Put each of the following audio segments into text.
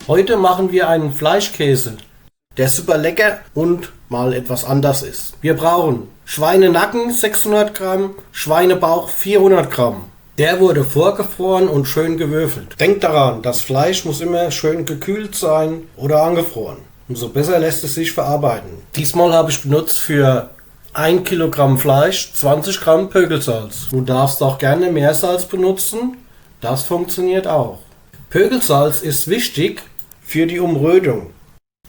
Heute machen wir einen Fleischkäse, der super lecker und mal etwas anders ist. Wir brauchen Schweinenacken 600 Gramm, Schweinebauch 400 Gramm. Der wurde vorgefroren und schön gewürfelt. Denkt daran, das Fleisch muss immer schön gekühlt sein oder angefroren. Umso besser lässt es sich verarbeiten. Diesmal habe ich benutzt für 1 Kilogramm Fleisch 20 Gramm Pökelsalz. Du darfst auch gerne Meersalz benutzen, das funktioniert auch. Pökelsalz ist wichtig für die Umrötung.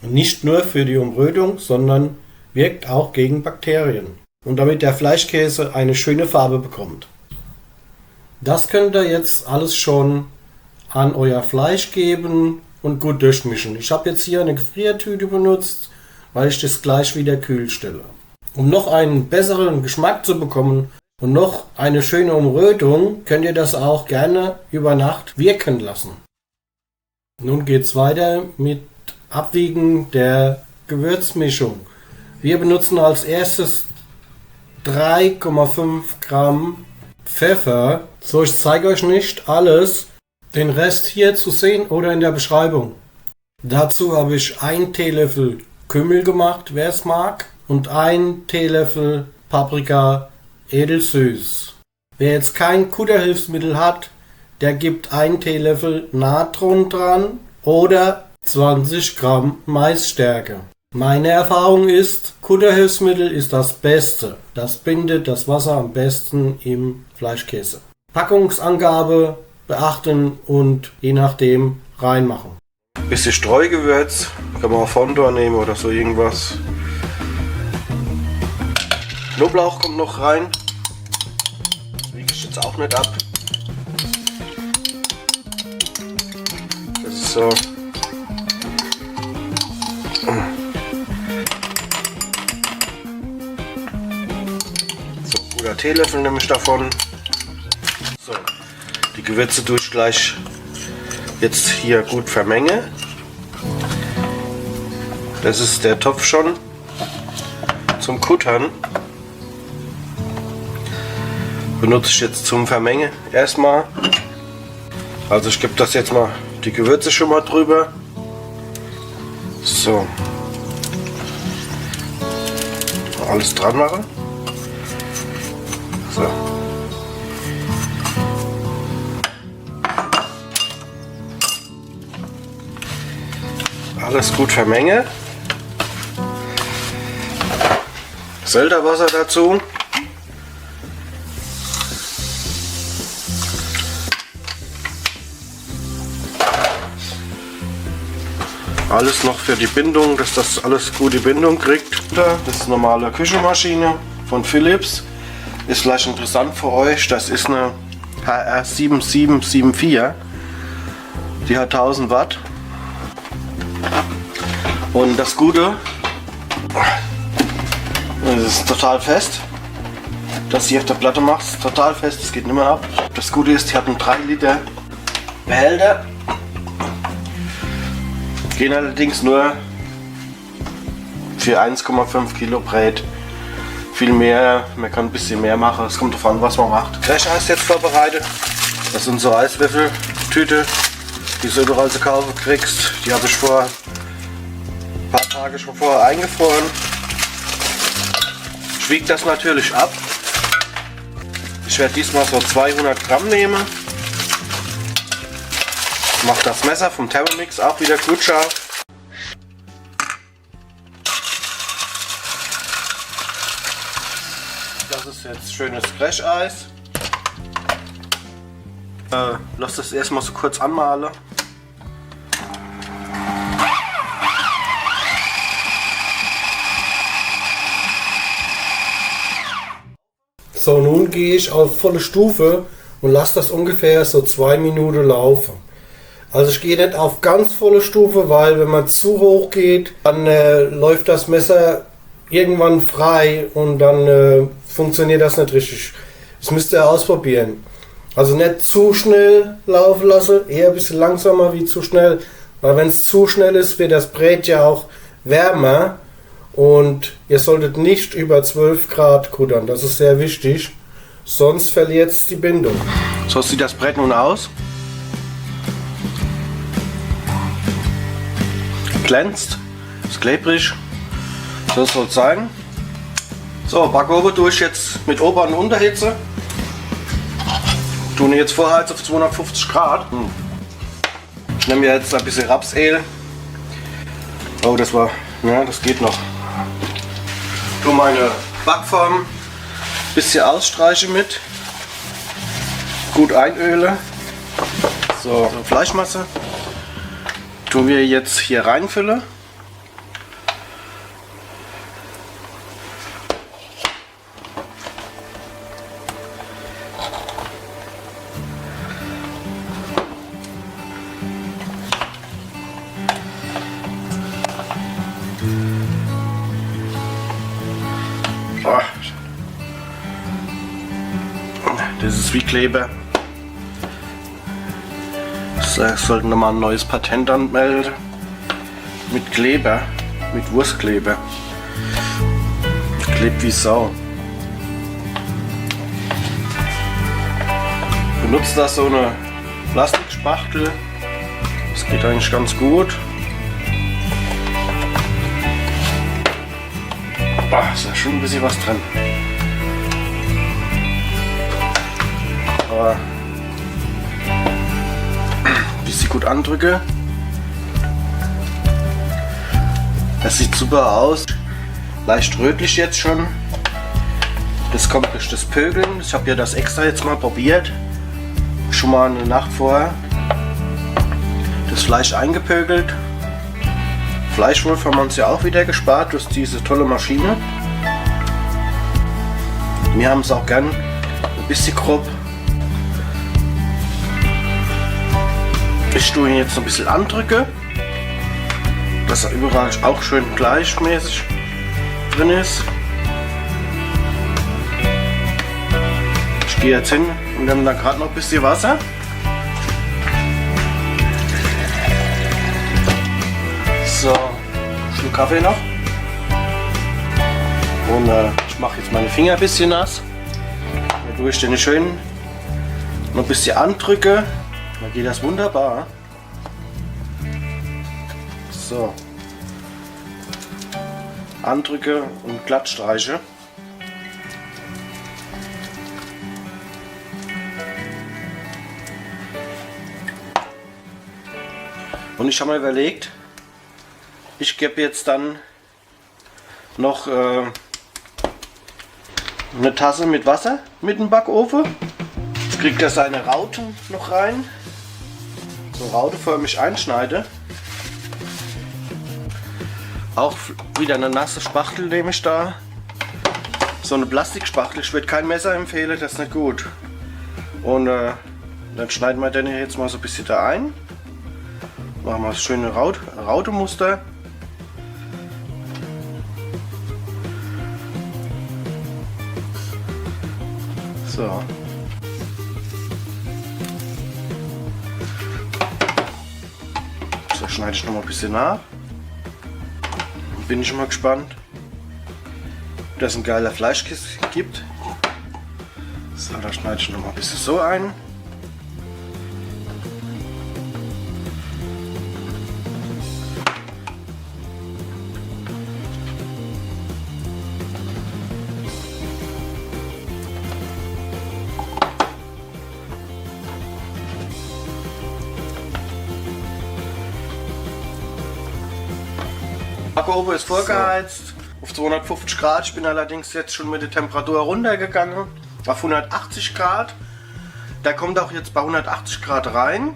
Und nicht nur für die Umrötung, sondern wirkt auch gegen Bakterien. Und damit der Fleischkäse eine schöne Farbe bekommt. Das könnt ihr jetzt alles schon an euer Fleisch geben und gut durchmischen. Ich habe jetzt hier eine Gefriertüte benutzt, weil ich das gleich wieder kühl stelle. Um noch einen besseren Geschmack zu bekommen und noch eine schöne Umrötung, könnt ihr das auch gerne über Nacht wirken lassen. Nun geht's weiter mit Abwiegen der Gewürzmischung. Wir benutzen als erstes 3,5 Gramm Pfeffer. So, ich zeige euch nicht alles. Den Rest hier zu sehen oder in der Beschreibung. Dazu habe ich 1 Teelöffel Kümmel gemacht, wer es mag. Und 1 Teelöffel Paprika edelsüß. Wer jetzt kein Kutterhilfsmittel hat, der gibt 1 Teelöffel Natron dran oder 20 Gramm Maisstärke. Meine Erfahrung ist, Kutterhilfsmittel ist das Beste. Das bindet das Wasser am besten im Fleischkäse. Packungsangabe beachten und je nachdem reinmachen. Bisschen Streugewürz, kann man auch Fondor nehmen oder so irgendwas. Knoblauch kommt noch rein. Das wiege ich jetzt auch nicht ab. Das ist so. Guter Teelöffel nehme ich davon. So, die Gewürze tue ich gleich jetzt hier gut vermenge. Das ist der Topf schon zum Kuttern. Benutze ich jetzt zum Vermengen erstmal. Also ich gebe das jetzt mal die Gewürze schon mal drüber. So. Alles dran machen. So. Alles gut vermenge. Selterwasser dazu. Alles noch für die Bindung, dass das alles gute Bindung kriegt. Das ist eine normale Küchenmaschine von Philips. Ist vielleicht interessant für euch. Das ist eine HR7774. Die hat 1000 Watt. Und das Gute, es ist total fest. Das hier auf der Platte macht es total fest, es geht nicht mehr ab. Das Gute ist, die hat einen 3 Liter Behälter. Gehen allerdings nur für 1,5 Kilo Brät. Viel mehr, man kann ein bisschen mehr machen, es kommt davon, was man macht. Crasher ist jetzt vorbereitet. Das ist unsere Eiswürfeltüte, die du überall zu kaufen kriegst. Die habe ich vor ein paar Tage schon vorher eingefroren. Ich wiege das natürlich ab. Ich werde diesmal so 200 Gramm nehmen. Mache das Messer vom Thermomix auch wieder gut scharf. Das ist jetzt schönes Brecheis. Lass das erstmal so kurz anmalen. So, nun gehe ich auf volle Stufe und lasse das ungefähr so 2 Minuten laufen. Also ich gehe nicht auf ganz volle Stufe, weil wenn man zu hoch geht, dann läuft das Messer irgendwann frei und dann funktioniert das nicht richtig. Das müsst ihr ausprobieren. Also nicht zu schnell laufen lassen, eher ein bisschen langsamer wie zu schnell. Weil wenn es zu schnell ist, wird das Brät ja auch wärmer. Und ihr solltet nicht über 12 Grad kuttern, das ist sehr wichtig. Sonst verliert es die Bindung. So sieht das Brett nun aus. glänzt, ist klebrig. So soll es sein. So, Backofen tue ich jetzt mit Ober- und Unterhitze. Tue jetzt vorheizen auf 250 Grad. Ich nehme jetzt ein bisschen Rapsöl. Oh, das geht noch. Tue meine Backform ein bisschen ausstreichen mit. Gut einöle. So, Fleischmasse. Tun wir jetzt hier reinfüllen. Das ist wie Kleber. Das sollten wir mal ein neues Patent anmelden. Mit Kleber, mit Wurstkleber. Klebt wie Sau. Benutzt da so eine Plastikspachtel. Das geht eigentlich ganz gut. Ist ja schon ein bisschen was drin. Aber bis ich gut andrücke. Das sieht super aus. Leicht rötlich jetzt schon. Das kommt durch das Pögeln. Ich habe ja das extra jetzt mal probiert. Schon mal eine Nacht vorher. Das Fleisch eingepögelt. Fleischwolf haben wir uns ja auch wieder gespart durch diese tolle Maschine. Wir haben es auch gern ein bisschen grob. Ich tue ihn jetzt ein bisschen andrücke, dass er überall auch schön gleichmäßig drin ist. Ich gehe jetzt hin und nehme da gerade noch ein bisschen Wasser. So, Schluck Kaffee noch. Und ich mache jetzt meine Finger ein bisschen nass. Dann tue ich den schön noch ein bisschen andrücke. Dann geht das wunderbar. So. Andrücke und glatt streiche. Und ich habe mir überlegt, ich gebe jetzt dann noch eine Tasse mit Wasser mit dem Backofen. Jetzt kriegt er seine Rauten noch rein. So rauteförmig einschneide. Auch wieder eine nasse Spachtel nehme ich da. So eine Plastikspachtel. Ich würde kein Messer empfehlen, das ist nicht gut. Und dann schneiden wir den hier jetzt mal so ein bisschen da ein. Machen wir das schöne Rautemuster. So. So schneide ich noch mal ein bisschen nach. Bin ich schon mal gespannt, ob das ein geiler Fleischkiss gibt. So, da schneide ich noch mal ein bisschen so ein. Backofen ist vorgeheizt auf 250 Grad. Ich bin allerdings jetzt schon mit der Temperatur runtergegangen auf 180 Grad. Da kommt auch jetzt bei 180 Grad rein.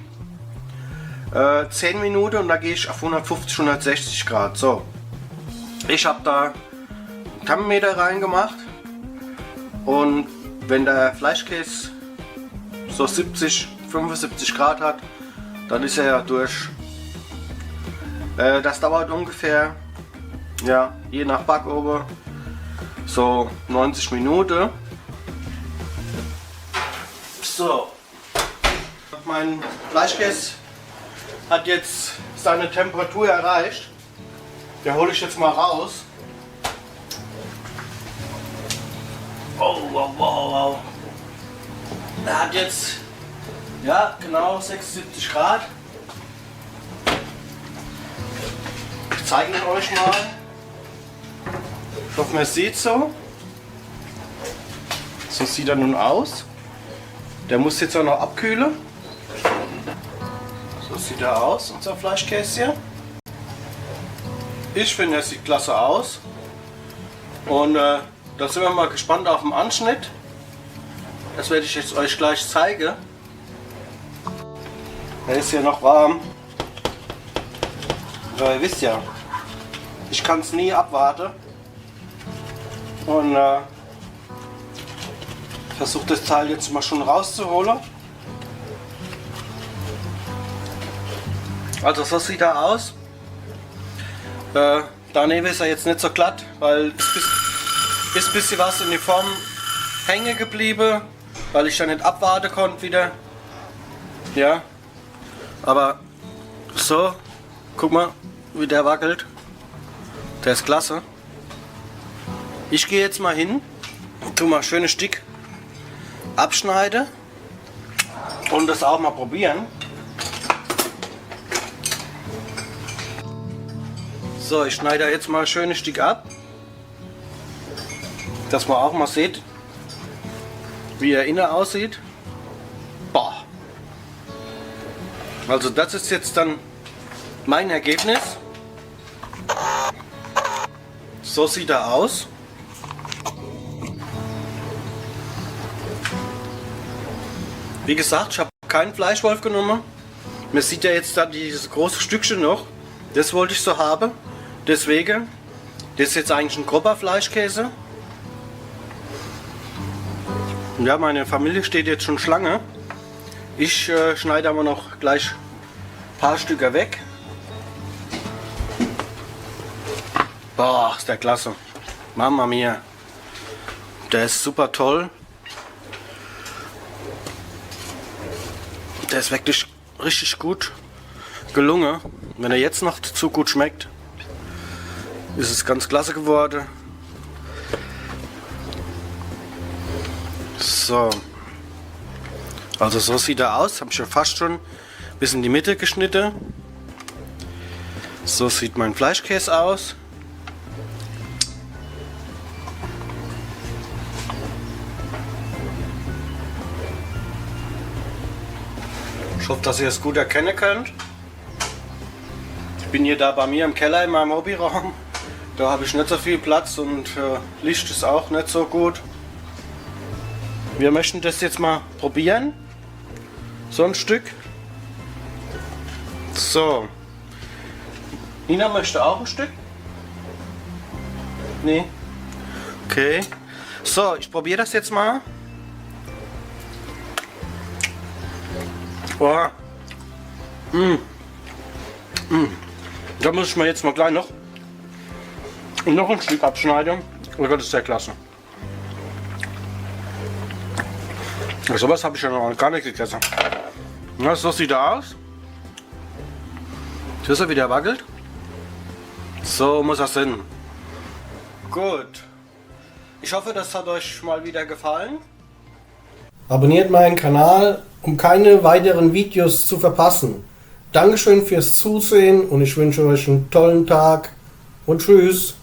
10 Minuten und da gehe ich auf 150, 160 Grad. So, ich habe da einen Thermometer reingemacht und wenn der Fleischkäse so 70, 75 Grad hat, dann ist er ja durch. Das dauert ungefähr, ja, je nach Backofen, so 90 Minuten. So, mein Fleischkäse hat jetzt seine Temperatur erreicht. Den hole ich jetzt mal raus. Oh, wow, wow, wow. Er hat jetzt, ja, genau 76 Grad. Ich zeige ihn euch mal. Ich hoffe, man sieht so. So sieht er nun aus. Der muss jetzt auch noch abkühlen. So sieht er aus, unser Fleischkäse hier. Ich finde, er sieht klasse aus. Und da sind wir mal gespannt auf den Anschnitt. Das werde ich jetzt euch gleich zeigen. Er ist ja noch warm. Aber ihr wisst ja, ich kann es nie abwarten. Und versuche das Teil jetzt mal schon rauszuholen. Also so sieht er aus. Daneben ist er jetzt nicht so glatt, weil ist ein bisschen was in die Form hängen geblieben, weil ich da nicht abwarten konnte wieder. Ja, aber so, guck mal, wie der wackelt. Der ist klasse. Ich gehe jetzt mal hin, tu mal schönes Stück abschneide und das auch mal probieren. So, ich schneide jetzt mal ein schönes Stück ab, dass man auch mal sieht, wie er innen aussieht. Boah. Also das ist jetzt dann mein Ergebnis. So sieht er aus. Wie gesagt, ich habe keinen Fleischwolf genommen. Man sieht ja jetzt da dieses große Stückchen noch. Das wollte ich so haben. Deswegen, das ist jetzt eigentlich ein grober Fleischkäse. Ja, meine Familie steht jetzt schon Schlange. Ich schneide aber noch gleich ein paar Stücke weg. Boah, ist der klasse. Mama mia. Der ist super toll. Der ist wirklich richtig gut gelungen. Wenn er jetzt noch zu gut schmeckt, ist es ganz klasse geworden. So. Also so sieht er aus. Habe ich ja fast schon bis in die Mitte geschnitten. So sieht mein Fleischkäse aus. Ich hoffe, dass ihr es gut erkennen könnt. Ich bin hier da bei mir im Keller in meinem Hobbyraum. Da habe ich nicht so viel Platz und Licht ist auch nicht so gut. Wir möchten das jetzt mal probieren. So ein Stück. So. Nina möchte auch ein Stück? Nee. Okay. So, ich probiere das jetzt mal. Boah. Da muss ich mir jetzt mal gleich noch ein Stück abschneiden. Oh Gott, ist sehr klasse. So was habe ich ja noch gar nicht gegessen. Ja, so sieht er aus. Siehst du, wie der wackelt? So muss das sein. Gut. Ich hoffe, das hat euch mal wieder gefallen. Abonniert meinen Kanal, um keine weiteren Videos zu verpassen. Dankeschön fürs Zusehen und ich wünsche euch einen tollen Tag und tschüss.